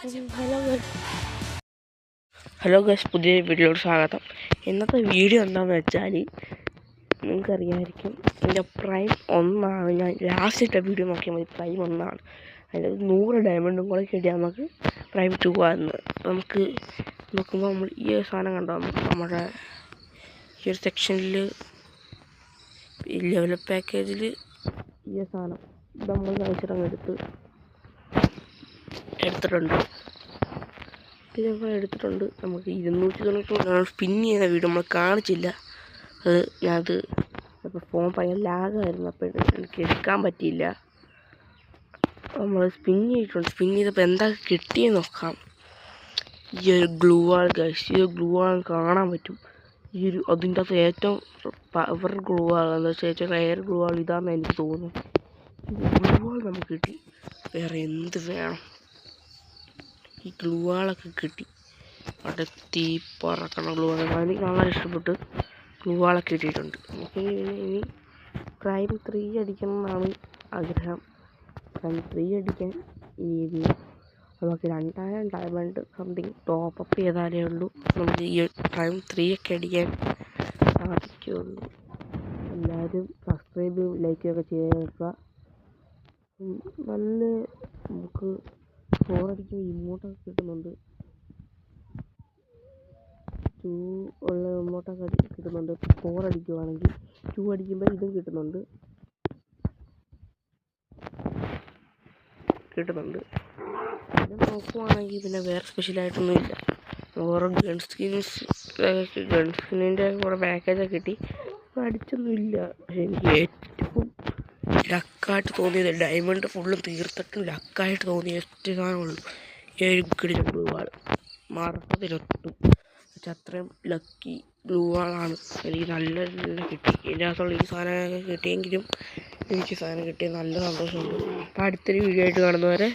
Hello guys, പുതിയ വീഡിയോയോട് സ്വാഗതം. ഇന്നത്തെ വീഡിയോ എന്താണെന്ന് വെച്ചാൽ നിങ്ങൾക്കറിയാമായിരിക്കും, എൻ്റെ പ്രൈം 1 ഞാൻ ലാസ്റ്റ് ഇട്ട വീഡിയോ നോക്കിയാൽ മതി. പ്രൈം 1 അതിൽ 100 ഡയമണ്ടും കൂടെ കിട്ടിയാൽ നമുക്ക് പ്രൈം 2 ആകുന്നത്. നമുക്ക് നോക്കുമ്പോൾ നമ്മൾ ഈ ഒരു സാധനം കണ്ടോ, നമ്മുടെ ഈ ഒരു സെക്ഷനിൽ ലെവൽ പാക്കേജിൽ ഈ ഒരു സാധനം നമ്മൾ കഴിച്ചിട്ടങ്ങ് എടുത്തിട്ടുണ്ട്. ഞങ്ങൾ എടുത്തിട്ടുണ്ട്. നമുക്ക് 290 സ്പിൻ ചെയ്യുന്ന വീഡിയോ നമ്മൾ കാണിച്ചില്ല. അത് ഞാനത് അപ്പോൾ ഫോൺ ഭയങ്കര ലാഗായിരുന്നു, അപ്പോൾ എനിക്ക് എടുക്കാൻ പറ്റിയില്ല. നമ്മൾ സ്പിൻ ചെയ്തിട്ടുണ്ട്. സ്പിൻ ചെയ്തപ്പോൾ എന്താ കിട്ടിയെന്ന് നോക്കാം. ഈ ഒരു ഗ്ലൂ വാൾ ഗൈസ്, ഈ ഒരു ഗ്ലൂ വാൾ കാണാൻ പറ്റും. അതിൻ്റെ അകത്ത് ഏറ്റവും പവർ ഗ്ലൂ വാൾ എന്താ വെച്ചാൽ ഏറ്റവും റയർ ഗ്ലൂ വാൾ ഇതാണെന്ന് എനിക്ക് തോന്നുന്നു. ഗ്ലൂ വാൾ നമുക്ക് കിട്ടി. വേറെ എന്ത് വേണം? ഈ ഗ്ലൂ വാളൊക്കെ കിട്ടി. അവിടെ തീ പറക്കണ ഗ്ലൂ വാൾ എനിക്ക് വളരെ ഇഷ്ടപ്പെട്ട് ഗ്ലൂ വാളൊക്കെ കിട്ടിയിട്ടുണ്ട്. നമുക്ക് ഇനി പ്രൈം 3 അടിക്കണം എന്നാണ് ആഗ്രഹം. പ്രൈം 3 അടിക്കാൻ ഇനി നമുക്ക് 2000 ഡയമണ്ട് സംതിങ് ടോപ്പപ്പ് ചെയ്താലേ ഉള്ളൂ നമുക്ക് ഈ പ്രൈം 3 ഒക്കെ അടിക്കാൻ സാധിക്കുകയുള്ളൂ. എല്ലാവരും സബ്സ്ക്രൈബും ലൈക്കൊക്കെ ചെയ്ത് വെക്കുക. നല്ല നമുക്ക് 4 അടിക്കുമ്പോൾ ഇമോട്ടൊക്കെ കിട്ടുന്നുണ്ട്. 2 ഉള്ള ഇമോട്ടൊക്കെ കിട്ടുന്നുണ്ട്. 4 അടിക്കുവാണെങ്കിൽ 2 അടിക്കുമ്പോൾ ഇതും കിട്ടുന്നുണ്ട്. പിന്നെ നോക്കുവാണെങ്കിൽ പിന്നെ വേറെ സ്പെഷ്യലായിട്ടൊന്നുമില്ല. ഓരോ ഗൺസ്കിന്നിൻ്റെ കൂടെ പാക്കേജൊക്കെ കിട്ടി. അടിച്ചൊന്നുമില്ല. പക്ഷെ എനിക്ക് ഏറ്റവും ലക്കായിട്ട് തോന്നിയത് ഡയമണ്ട് ഫുള്ളും തീർത്തിട്ടും ലക്കായിട്ട് തോന്നിയ ഒറ്റ സാധനമുള്ളൂ ഈ ഒരു കിടിലൻ ഗ്ലൂ വാൾ. മറന്നതിലൊട്ടും അത്രയും ലക്കി ഗ്ലൂ വാളാണ് എനിക്ക് നല്ല കിട്ടി. ഇതിൻ്റെ അകത്തുള്ള ഈ സാധനമൊക്കെ കിട്ടിയെങ്കിലും എനിക്ക് സാധനം കിട്ടിയ നല്ല സന്തോഷമുണ്ട്. അപ്പോൾ അടുത്തൊരു വീഡിയോ ആയിട്ട് കാണുന്നവരെ